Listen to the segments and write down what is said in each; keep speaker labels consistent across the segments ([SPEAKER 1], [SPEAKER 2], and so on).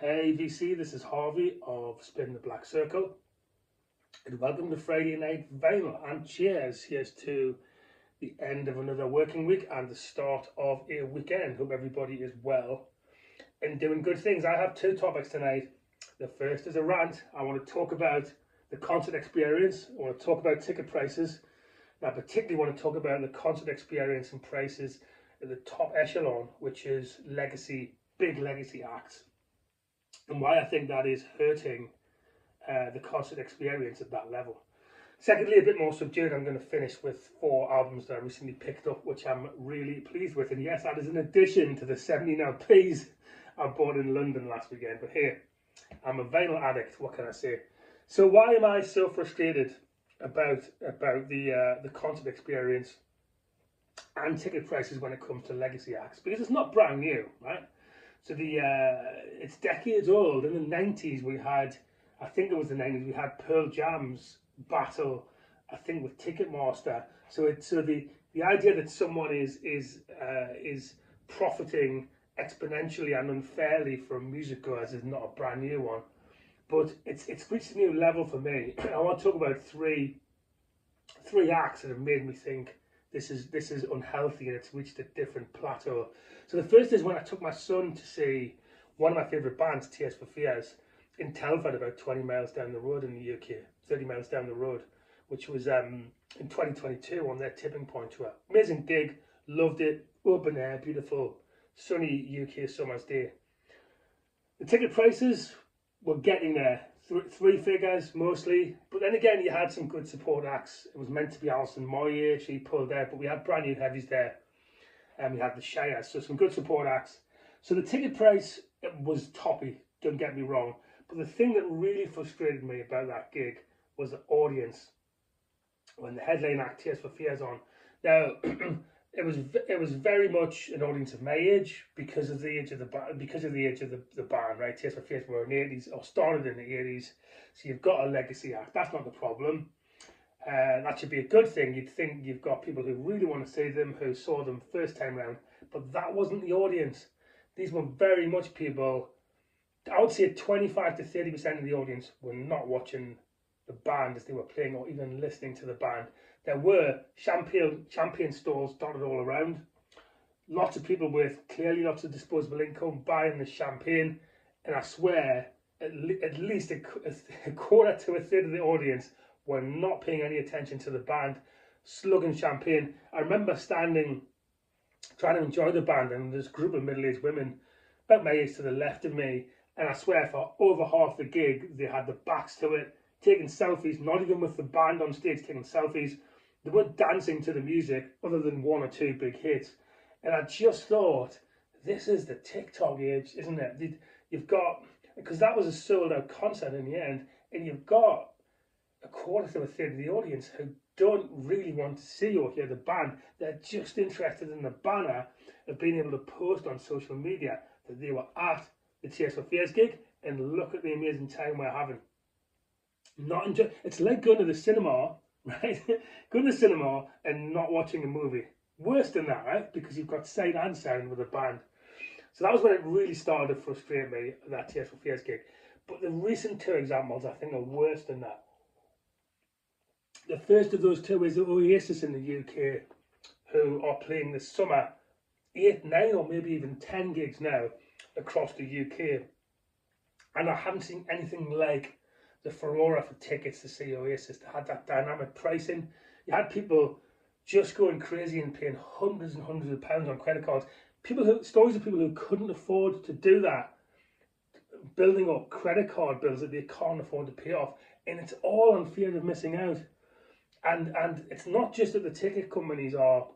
[SPEAKER 1] Hey VC, this is Harvey of Spin the Black Circle, and welcome to Friday Night Vinyl. And cheers, here's to the end of another working week and the start of a weekend. Hope everybody is well and doing good things. I have two topics tonight. The first is a rant. I want to talk about the concert experience. I want to talk about ticket prices. And I particularly want to talk about the concert experience and prices at the top echelon, which is big legacy acts, and why I think that is hurting the concert experience at that level. Secondly, a bit more subdued, I'm going to finish with 4 albums that I recently picked up, which I'm really pleased with. And yes, that is in addition to the 17 LPs I bought in London last weekend. But here, I'm a vinyl addict, what can I say? So why am I so frustrated about the concert experience and ticket prices when it comes to legacy acts? Because it's not brand new, right? So it's decades old. In the 90s, we had, I think it was the 90s, we had Pearl Jam's battle, I think, with Ticketmaster. So the idea that someone is profiting exponentially and unfairly from music goers is not a brand new one, but it's reached a new level for me. I want to talk about three acts that have made me think this is unhealthy and it's reached a different plateau. So the first is when I took my son to see one of my favourite bands, Tears for Fears, in Telford, about 20 miles down the road in the UK, 30 miles down the road, which was in 2022 on their Tipping Point tour. Amazing gig, loved it, open air, beautiful, sunny UK summer's day. The ticket prices were getting there, 3 figures mostly, but then again you had some good support acts. It was meant to be Alison Moyet, she pulled out, but we had brand new heavies there, and we had the Shire, so some good support acts. So the ticket price was toppy, don't get me wrong, but the thing that really frustrated me about that gig was the audience when the headline act Tears for Fears on. Now it was very much an audience of my age because of the age of the band, right? Tears for Fears were in the 80s, or started in the 80s, so you've got a legacy act. That's not the problem. That should be a good thing. You'd think you've got people who really want to see them, who saw them first time round, but that wasn't the audience. These were very much people, I would say 25 to 30% of the audience were not watching the band as they were playing or even listening to the band. There were champagne stores dotted all around. Lots of people with clearly lots of disposable income buying the champagne, and I swear at least a quarter to a third of the audience were not paying any attention to the band, slugging champagne. I remember standing trying to enjoy the band, and this group of middle-aged women about my age to the left of me, and I swear for over half the gig they had the backs to it, taking selfies, not even with the band on stage, taking selfies. They weren't dancing to the music other than 1 or 2 big hits. And I just thought, this is the TikTok age, isn't it? You've got, because that was a sold out concert in the end, and you've got a quarter to a third of the audience who don't really want to see or hear the band. They're just interested in the banner of being able to post on social media that they were at the Tears for Fears gig and look at the amazing time we're having. Not enjoy. It's like going to the cinema, right? Going to the cinema and not watching a movie. Worse than that, right? Because you've got sight and sound with a band. So that was when it really started to frustrate me, that Tears for Fears gig. But the recent 2 examples, I think, are worse than that. The first of those 2 is Oasis in the UK, who are playing this summer 8, 9 or maybe even 10 gigs now across the UK. And I haven't seen anything like the furore for tickets to see Oasis. They had that dynamic pricing. You had people just going crazy and paying hundreds and hundreds of pounds on credit cards. Stories of people who couldn't afford to do that, building up credit card bills that they can't afford to pay off, and it's all on fear of missing out. And it's not just that the ticket companies are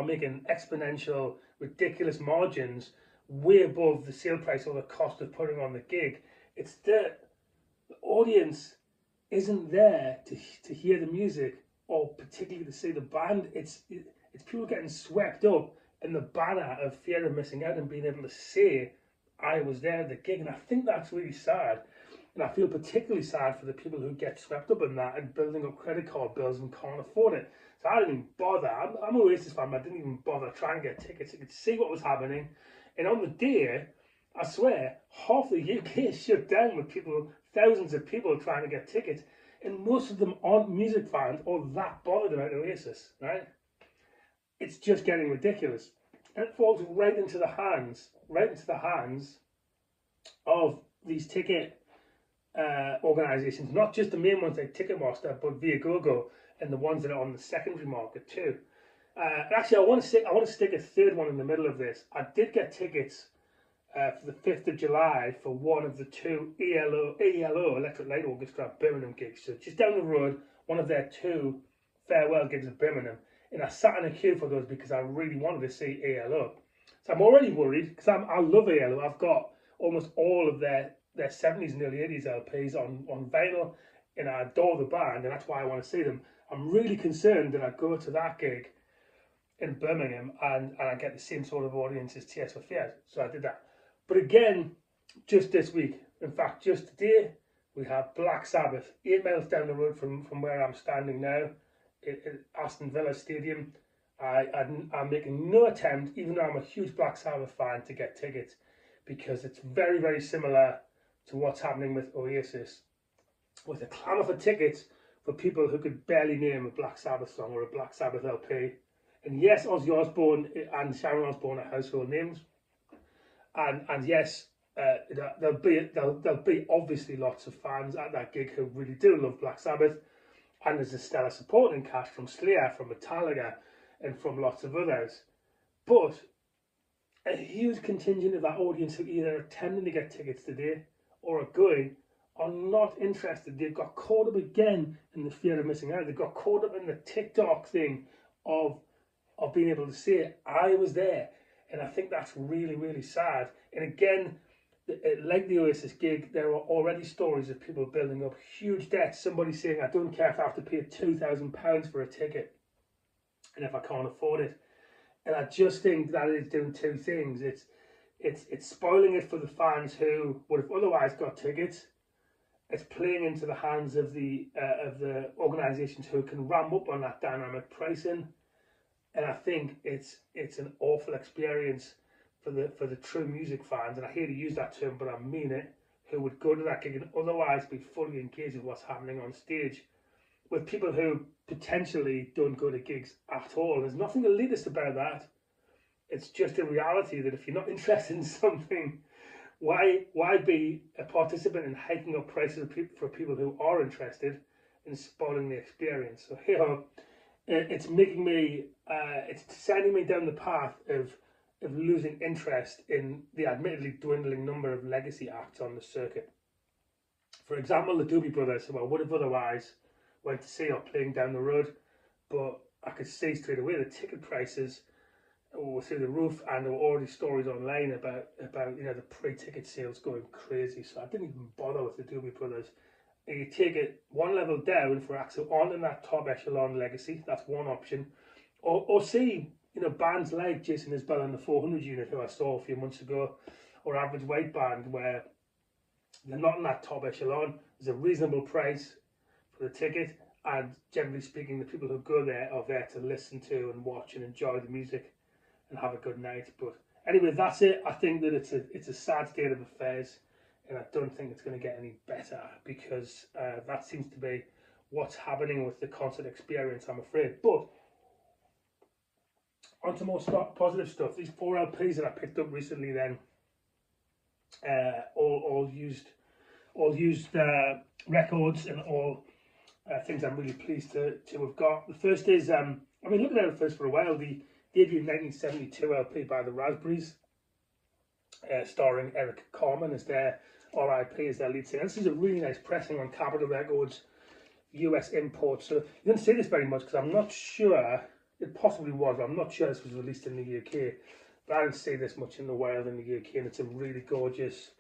[SPEAKER 1] making exponential, ridiculous margins way above the sale price or the cost of putting on the gig. It's that the audience isn't there to hear the music or particularly to see the band. It's people getting swept up in the banner of fear of missing out and being able to say, I was there at the gig. And I think that's really sad. And I feel particularly sad for the people who get swept up in that and building up credit card bills and can't afford it. So I didn't even bother. I'm an Oasis fan, but I didn't even bother trying to get tickets. I could see what was happening. And on the day, I swear, half the UK is shut down with people, thousands of people trying to get tickets, and most of them aren't music fans or that bothered about Oasis, right? It's just getting ridiculous. And it falls right into the hands of these ticket organisations, not just the main ones like Ticketmaster, but Viagogo and the ones that are on the secondary market too. Actually, I want to stick a third one in the middle of this. I did get tickets for the 5th of July for one of the two ELO Electric Light Orchestra Birmingham gigs. So just down the road, one of their two farewell gigs at Birmingham. And I sat in a queue for those because I really wanted to see ELO. So I'm already worried because I love ELO. I've got almost all of their 70s and early 80s LPs on vinyl, and I adore the band, and that's why I want to see them. I'm really concerned that I go to that gig in Birmingham and I get the same sort of audience as Tears for Fears. So I did that. But again, just this week, in fact, just today, we have Black Sabbath, 8 miles down the road from where I'm standing now, at Aston Villa Stadium. I'm making no attempt, even though I'm a huge Black Sabbath fan, to get tickets, because it's very, very similar to what's happening with Oasis, with a clamour for tickets for people who could barely name a Black Sabbath song or a Black Sabbath LP. And yes, Ozzy Osbourne and Sharon Osbourne are household names, and yes, there'll be obviously lots of fans at that gig who really do love Black Sabbath, and there's a stellar supporting cast from Slayer, from Metallica, and from lots of others. But a huge contingent of that audience who either are attempting to get tickets today or are going are not interested. They've got caught up again in the fear of missing out. They've got caught up in the TikTok thing of being able to say, I was there. And I think that's really, really sad. And again, like the Oasis gig, there are already stories of people building up huge debts. Somebody saying, I don't care if I have to pay £2,000 for a ticket, and if I can't afford it. And I just think that is doing two things. It's spoiling it for the fans who would have otherwise got tickets. It's playing into the hands of the organisations who can ramp up on that dynamic pricing. And I think it's an awful experience for the true music fans, and I hate to use that term, but I mean it, who would go to that gig and otherwise be fully engaged with what's happening on stage, with people who potentially don't go to gigs at all. There's nothing elitist about that. It's just a reality that if you're not interested in something, why be a participant in hiking up prices for people who are interested in spoiling the experience? So here, it's making me, it's sending me down the path of losing interest in the admittedly dwindling number of legacy acts on the circuit. For example, the Doobie Brothers, who I would have otherwise went to see or playing down the road, but I could see straight away the ticket prices were through the roof, and there were already stories online about the pre-ticket sales going crazy. So I didn't even bother with the Doobie Brothers. And you take it one level down for acts who aren't in that top echelon legacy. That's one option, or see bands like Jason Isbell and the 400 Unit, who I saw a few months ago, or Average White Band, where they're not in that top echelon. There's a reasonable price for the ticket, and generally speaking, the people who go there are there to listen to and watch and enjoy the music and have a good night. But anyway, that's it. I think that it's a sad state of affairs, and I don't think it's going to get any better, because that seems to be what's happening with the concert experience, I'm afraid. But on to more positive stuff. These 4 LPs that I picked up recently, then all used records, and all things I'm really pleased to have got. The first is I've been looking at it first for a while. The debut 1972 LP by the Raspberries, starring Eric Carmen as their RIP as their lead singer. This is a really nice pressing on Capitol Records, US import. So you don't see this very much because I'm not sure. It possibly was, but I'm not sure this was released in the UK. But I didn't see this much in the wild in the UK, and it's a really gorgeous,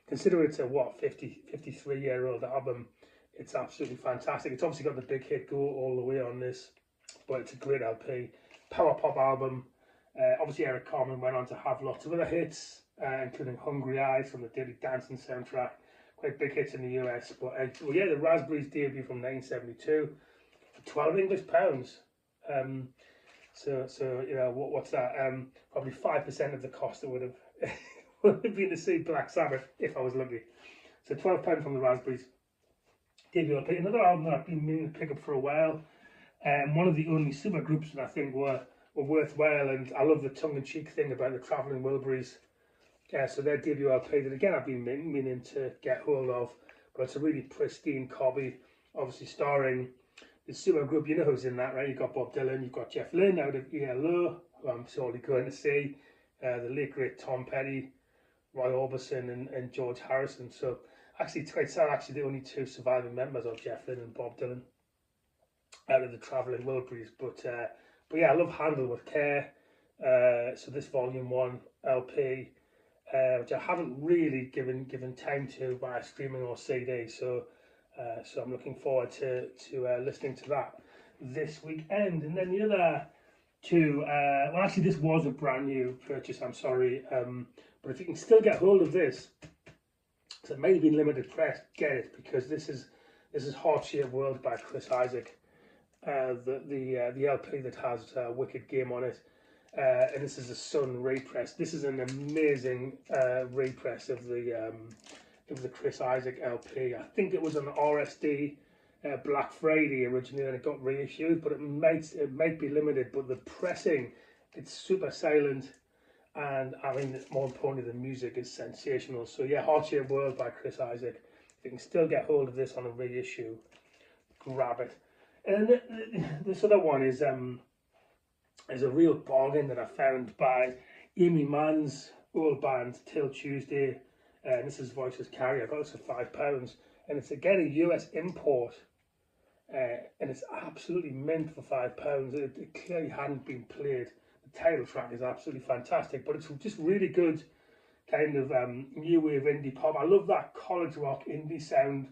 [SPEAKER 1] considering it's a 53-year-old album, it's absolutely fantastic. It's obviously got the big hit Go All The Way on this, but it's a great LP. Power pop album. Obviously Eric Carmen went on to have lots of other hits, including Hungry Eyes from the Dirty Dancing soundtrack. Quite big hits in the US. But yeah, the Raspberries debut from 1972 for £12 English. So what's that? Probably 5% of the cost it would have would have been to see Black Sabbath if I was lucky. So £12 from the Raspberries. Debut LP, another album that I've been meaning to pick up for a while. One of the only super groups that I think were worthwhile, and I love the tongue-in-cheek thing about the Travelling Wilburys. So their debut LP that again I've been meaning to get hold of, but it's a really pristine copy, obviously starring the super group. You know who's in that, right? You've got Bob Dylan, you've got Jeff Lynne out of ELO, who I'm sorely going to see, the late great Tom Petty, Roy Orbison and George Harrison. So actually it's quite sad, actually the only two surviving members are Jeff Lynne and Bob Dylan out of the Travelling Wilburys. But yeah, I love Handle with Care. So this Volume 1 LP, which I haven't really given time to via streaming or CD. So I'm looking forward to listening to that this weekend. And then the other two, well actually this was a brand new purchase, I'm sorry, but if you can still get hold of this, so it may have been limited press, get it, because this is Heart Shaped World by Chris Isaak, the LP that has Wicked Game on it. And this is a Sun repress. This is an amazing repress of the Chris Isaak LP. I think it was on RSD Black Friday originally, and it got reissued, but it might be limited. But the pressing, it's super silent, and I mean, more importantly, the music is sensational. So yeah, Heart Shaped World by Chris Isaak. If you can still get hold of this on a reissue, grab it. And this other one is a real bargain that I found by Amy Mann's old band Till Tuesday. And this is Voices Carry. I got this for £5, and it's again a US import, and it's absolutely mint for £5. It clearly hadn't been played. The title track is absolutely fantastic, but it's just really good kind of new wave indie pop. I love that college rock indie sound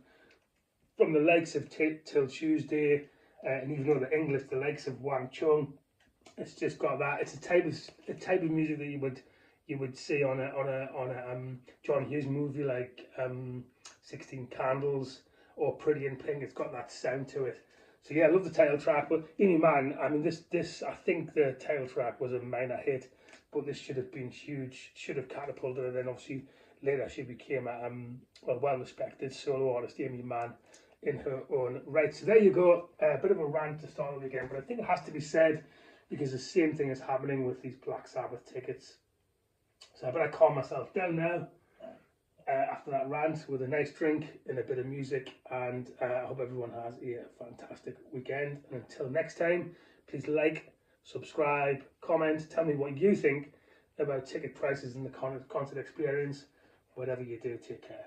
[SPEAKER 1] from the likes of Till Tuesday, and even though the English, the likes of Wang Chung. It's just got that. It's a type of music that you would see on a John Hughes movie like 16 Candles or Pretty in Pink. It's got that sound to it. So yeah, I love the title track. But Amy Mann, I mean, this I think the title track was a minor hit, but this should have been huge. Should have catapulted her. And then obviously later she became a well-respected solo artist, Amy Mann, in her own right. So there you go. A bit of a rant to start with again, but I think it has to be said, because the same thing is happening with these Black Sabbath tickets. So I better calm myself down now after that rant with a nice drink and a bit of music, and I hope everyone has a fantastic weekend. And until next time, please like, subscribe, comment, tell me what you think about ticket prices and the concert experience. Whatever you do, take care.